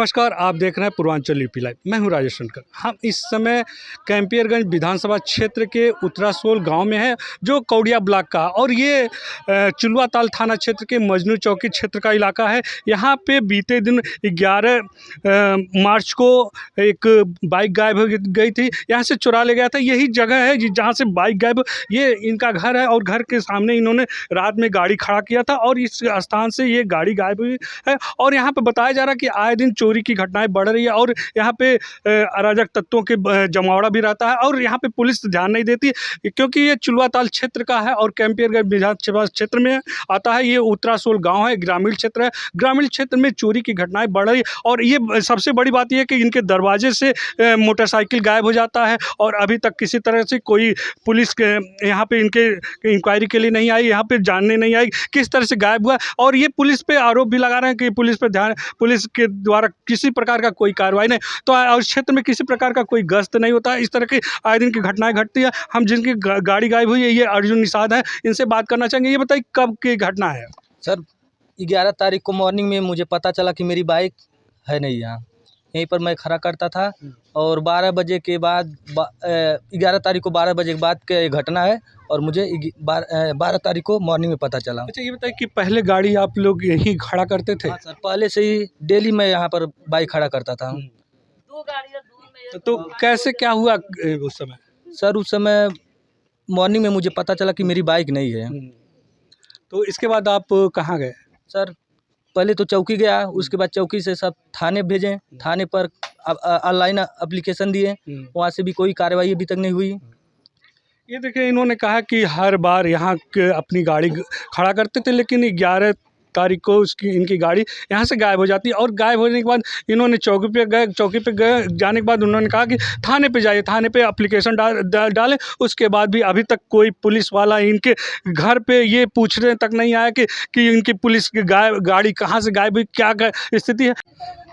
नमस्कार, आप देख रहे हैं पूर्वांचल यूपी लाइव। मैं हूं राजेश शंकर। हम इस समय कैंपियरगंज विधानसभा क्षेत्र के उत्तरासोल गांव में है, जो कौड़िया ब्लॉक का, और ये चुलवाताल थाना क्षेत्र के मजनू चौकी क्षेत्र का इलाका है। यहाँ पे बीते दिन 11 मार्च को एक बाइक गायब हो गई थी। यहाँ से चुरा ले गया था। यही जगह है जहाँ से बाइक गायब, ये इनका घर है और घर के सामने इन्होंने रात में गाड़ी खड़ा किया था और इस स्थान से ये गाड़ी गायब हुई है। और यहाँ पे बताया जा रहा है कि आए दिन चोरी की घटनाएं बढ़ रही है और यहाँ पे अराजक तत्वों के जमावड़ा भी रहता है और यहाँ पे पुलिस ध्यान नहीं देती, क्योंकि ये चुलवाताल क्षेत्र का है और कैंपियरगंज विधानसभा क्षेत्र में आता है। ये उत्तरासोल गांव है, ग्रामीण क्षेत्र है। ग्रामीण क्षेत्र में चोरी की घटनाएं बढ़ रही है और ये सबसे बड़ी बात यह है कि इनके दरवाजे से मोटरसाइकिल गायब हो जाता है और अभी तक किसी तरह से कोई पुलिस यहाँ पे इनके इंक्वायरी के लिए नहीं आई, यहाँ पे जानने नहीं आई किस तरह से गायब हुआ। और ये पुलिस पे आरोप भी लगा रहे हैं कि पुलिस के द्वारा किसी प्रकार का कोई कार्रवाई नहीं, तो और क्षेत्र में किसी प्रकार का कोई गश्त नहीं होता है। इस तरह की आए दिन की घटनाएं घटती है। हम जिनकी गाड़ी गायब हुई है, ये अर्जुन निषाद है, इनसे बात करना चाहेंगे। ये बताइए कब की घटना है? सर 11 तारीख को मॉर्निंग में मुझे पता चला कि मेरी बाइक है नहीं यहाँ, यहीं पर मैं खड़ा करता था और 12 बजे के बाद 11 तारीख को 12 बजे के बाद की घटना है और मुझे 12 तारीख को मॉर्निंग में पता चला। अच्छा, ये बताइए कि पहले गाड़ी आप लोग यहीं खड़ा करते थे? हाँ सर, पहले से ही डेली मैं यहाँ पर बाइक खड़ा करता था। तो कैसे क्या हुआ उस समय? सर उस समय मॉर्निंग में मुझे पता चला कि मेरी बाइक नहीं है। तो इसके बाद आप कहाँ गए? सर पहले तो चौकी गया, उसके बाद चौकी से सब थाने भेजे, थाने पर ऑनलाइन एप्लीकेशन दिए, वहाँ से भी कोई कार्रवाई अभी तक नहीं हुई। ये देखिए, इन्होंने कहा कि हर बार यहाँ अपनी गाड़ी खड़ा करते थे, लेकिन 11 तारीख को इनकी गाड़ी यहाँ से गायब हो जाती है और गायब होने के बाद इन्होंने चौकी पे गए। जाने के बाद उन्होंने कहा कि थाने पे जाइए, थाने पे एप्लीकेशन डालें। उसके बाद भी अभी तक कोई पुलिस वाला इनके घर पे ये पूछने तक नहीं आया कि इनकी पुलिस की गाड़ी कहाँ से गायब हुई, क्या स्थिति है।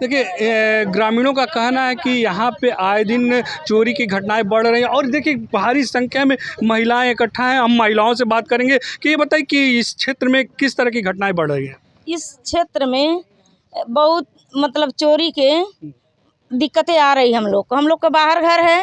देखिए, ग्रामीणों का कहना है कि यहाँ पे आए दिन चोरी की घटनाएं बढ़ रही हैं और देखिए भारी संख्या में महिलाएं इकट्ठा हैं। हम महिलाओं से बात करेंगे कि ये बताइए कि इस क्षेत्र में किस तरह की घटनाएं बढ़ रही हैं? इस क्षेत्र में बहुत मतलब चोरी के दिक्कतें आ रही हम लोग का बाहर घर है।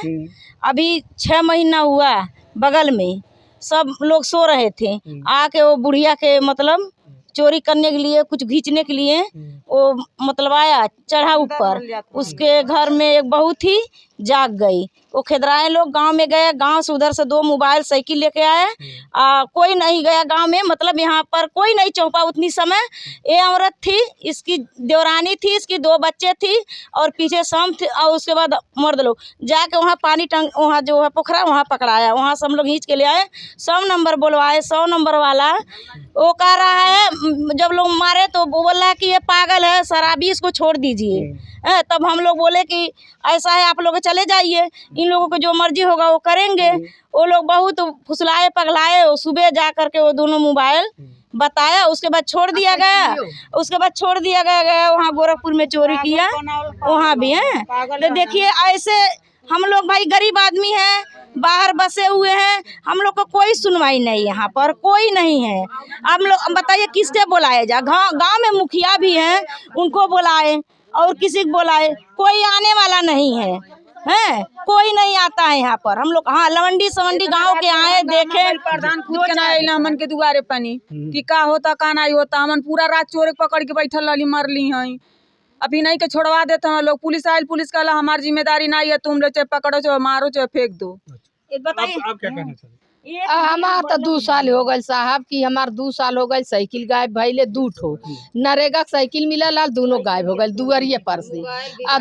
अभी 6 महीना हुआ, बगल में सब लोग सो रहे थे, आके वो बुढ़िया के मतलब चोरी करने के लिए, कुछ खींचने के लिए वो मतलब आया, चढ़ा ऊपर, उसके घर में एक बहू थी, जाग गई। वो खेदराए लोग गांव में गए, गांव से उधर से 2 मोबाइल साइकिल लेके आए। कोई नहीं गया गांव में, मतलब यहाँ पर कोई नहीं चौंका उतनी समय। ये औरत थी, इसकी देवरानी थी, इसकी 2 बच्चे थी और पीछे शाम थे। और उसके बाद मर्द लोग जाके वहाँ पानी टंक, वहाँ जो है पोखरा, वहाँ पकड़ाया। वहाँ से हम लोग खींच के ले आए, 100 नंबर बुलवाए। 100 नंबर वाला वो कह रहा है, जब लोग मारे तो वो बोल रहा है कि ये पागल है, शराबी, इसको छोड़ दीजिए। तब हम लोग बोले कि ऐसा है, आप लोग चले जाइए, इन लोगों को जो मर्जी होगा वो करेंगे। वो लोग बहुत फुसलाए पगलाए। सुबह जा करके वो दोनों मोबाइल बताया, उसके बाद छोड़ दिया गया। वहाँ गोरखपुर में चोरी किया, वहाँ भी है। तो देखिए, ऐसे हम लोग भाई गरीब आदमी हैं, बाहर बसे हुए हैं, हम लोग को कोई सुनवाई नहीं, यहाँ पर कोई नहीं है। आप लोग बताइए किसके बुलाए जा? गाँव में मुखिया भी हैं, उनको बुलाए और किसी को बुलाए, कोई आने वाला नहीं है। कोई नहीं आता है यहाँ पर। हम लोग हाँ लवंडी सवंडी गांव के आए, देखे प्रधान खुद के ना आइल हमन के दुआरे पानी कि का होता का नहीं होता। हमन पूरा रात चोर पकड़ के बैठल रही, मरली हैं। अभी नहीं के छोड़वा देते हैं लोग। पुलिस आयल, पुलिस कहला हमारी जिम्मेदारी नहीं है, तुम लोग चाहे पकड़ो, चाहे मारो, चाहे फेंक दो। आप क्या कहना चाहते हैं? हमार तो 2 साल हो गए साहब की, हमार 2 साल हो गए साइकिल गायब भइले। 2 ठो नरेगा साइकिल मिलल, दोनों गायब हो गए दुआरिये पर से।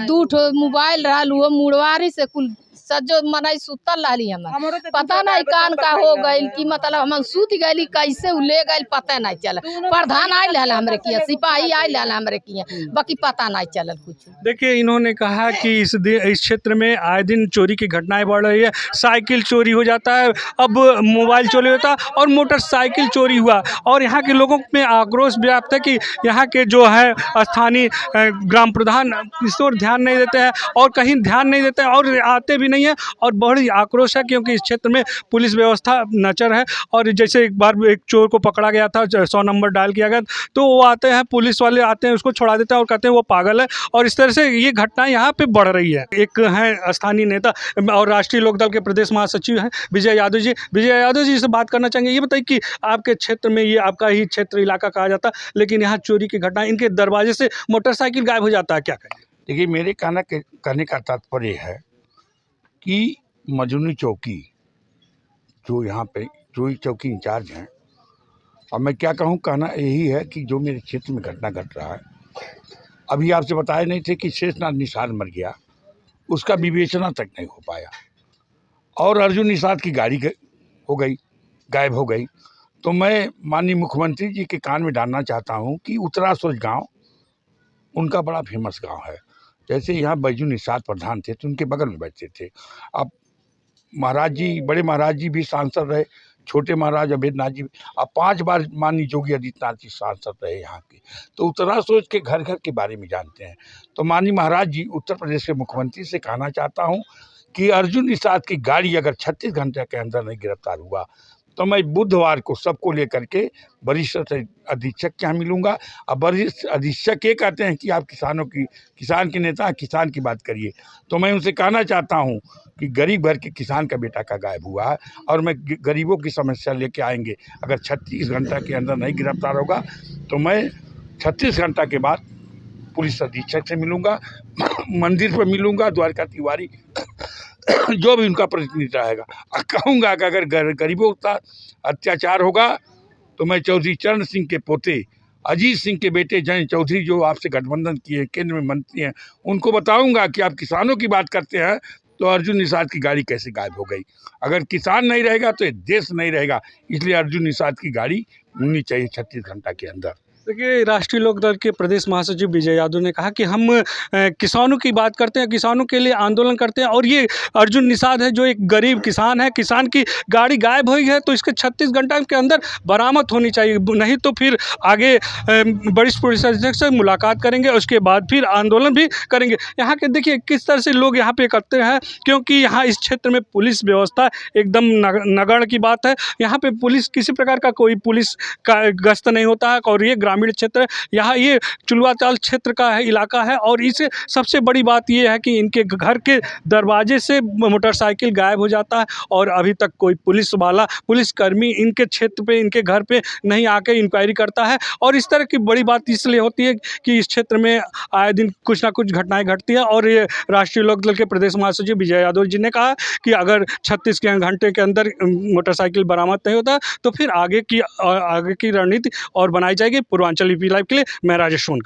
2 ठो मोबाइल रहा, वो मुड़वारी से कुल सजो मनाई सुतल रही। हमार पता नहीं कान का हो गई कि मतलब हम सूत गई, कैसे ले गई पता नहीं चला। प्रधान आयल है हमरे किया, सिपाही आयल है हमरे किया, बाकी पता नहीं चलल कुछ। देखिए, इन्होंने कहा कि इस क्षेत्र में आए दिन चोरी की घटनाएं बढ़ रही है। साइकिल चोरी हो जाता है, अब मोबाइल चोरी होता है और मोटरसाइकिल चोरी हुआ। और यहाँ के लोगों में आक्रोश व्याप्त है कि यहाँ के जो है स्थानीय ग्राम प्रधान इस ओर ध्यान नहीं देते हैं और कहीं ध्यान नहीं देते हैं और आते भी नहीं है और बड़ी आक्रोश है, क्योंकि इस क्षेत्र में पुलिस व्यवस्था नचर है। और जैसे एक बार एक चोर को पकड़ा गया था, 100 नंबर डायल किया गया, तो वो आते हैं, पुलिस वाले आते हैं, उसको छोड़ा देते हैं और कहते हैं वो पागल है। और इस तरह से ये घटनाएं यहाँ पे बढ़ रही है। एक हैं स्थानीय नेता और राष्ट्रीय लोकदल के प्रदेश महासचिव हैं विजय यादव जी। विजय यादव जी से बात करना चाहेंगे। ये बताइए कि आपके क्षेत्र में, ये आपका ही क्षेत्र इलाका कहा जाता है, लेकिन यहाँ चोरी की घटना, इनके दरवाजे से मोटरसाइकिल गायब हो जाता है, क्या कहें? देखिए, मेरे कहने का तात्पर्य है कि मजनू चौकी जो यहाँ पे चोरी चौकी इंचार्ज हैं, अब मैं क्या कहूँ, कहना यही है कि जो मेरे क्षेत्र में घटना घट रहा है, अभी आपसे बताए नहीं थे कि शेषनाग निषाद मर गया, उसका विवेचना तक नहीं हो पाया और अर्जुन निषाद की गाड़ी हो गई, गायब हो गई। तो मैं माननीय मुख्यमंत्री जी के कान में डालना चाहता हूँ कि उत्तरासोज गांव उनका बड़ा फेमस गांव है। जैसे यहाँ बैजू निषाद प्रधान थे तो उनके बगल में बैठते थे। अब महाराज जी, बड़े महाराज जी भी सांसद रहे, छोटे महाराज अभेद्यनाथ जी, अब 5 बार माननीय योगी आदित्यनाथ जी सांसद रहे यहाँ के, तो उत्तरासोज के घर घर के बारे में जानते हैं। तो माननीय महाराज जी, उत्तर प्रदेश के मुख्यमंत्री से कहना चाहता हूँ कि अर्जुन निषाद की गाड़ी अगर 36 घंटे के अंदर नहीं गिरफ्तार हुआ तो मैं बुधवार को सबको लेकर के वरिष्ठ अधीक्षक के यहाँ मिलूंगा। अब वरिष्ठ अधीक्षक ये कहते हैं कि आप किसान के नेता, किसान की बात करिए, तो मैं उनसे कहना चाहता हूँ कि गरीब घर के किसान का बेटा का गायब हुआ है और मैं गरीबों की समस्या लेके आएंगे। अगर 36 घंटा के अंदर नहीं गिरफ्तार होगा तो मैं 36 घंटा के बाद पुलिस अधीक्षक से मिलूंगा, मंदिर पर मिलूंगा, द्वारका तिवारी जो भी उनका प्रतिनिधि रहेगा, कहूँगा कि अगर गरीबों का अत्याचार होगा तो मैं चौधरी चरण सिंह के पोते अजीत सिंह के बेटे जयंत चौधरी, जो आपसे गठबंधन किए, केंद्र में मंत्री हैं, उनको बताऊंगा कि आप किसानों की बात करते हैं तो अर्जुन निषाद की गाड़ी कैसे गायब हो गई। अगर किसान नहीं रहेगा तो ये देश नहीं रहेगा, इसलिए अर्जुन निषाद की गाड़ी मिलनी चाहिए 36 घंटा के अंदर। देखिए, राष्ट्रीय लोकदल के प्रदेश महासचिव विजय यादव ने कहा कि हम किसानों की बात करते हैं, किसानों के लिए आंदोलन करते हैं, और ये अर्जुन निषाद है जो एक गरीब किसान है, किसान की गाड़ी गायब हुई है तो इसके 36 घंटा के अंदर बरामद होनी चाहिए, नहीं तो फिर आगे वरिष्ठ पुलिस अधीक्षक से मुलाकात करेंगे, उसके बाद फिर आंदोलन भी करेंगे। यहाँ के देखिए किस तरह से लोग यहाँ पे इकट्ठे हैं, क्योंकि यहाँ इस क्षेत्र में पुलिस व्यवस्था एकदम नगण्य की बात है। यहाँ पे पुलिस, किसी प्रकार का कोई पुलिस का गश्त नहीं होता है और ये ग्रामीण क्षेत्र, यहाँ ये चुलवाताल क्षेत्र का है, इलाका है। और इसे सबसे बड़ी बात ये है कि इनके घर के दरवाजे से मोटरसाइकिल गायब हो जाता है और अभी तक कोई पुलिसकर्मी इनके क्षेत्र पे, इनके घर पे नहीं आके इंक्वायरी करता है। और इस तरह की बड़ी बात इसलिए होती है कि इस क्षेत्र में आए दिन कुछ ना कुछ घटनाएं घटती हैं। और ये राष्ट्रीय लोकदल के प्रदेश महासचिव विजय यादव जी ने कहा कि अगर 36 घंटे के अंदर मोटरसाइकिल बरामद नहीं होता तो फिर आगे की रणनीति और बनाई जाएगी। पूर्वांचल यूपी लाइव के लिए मैं राजेश सोनकर।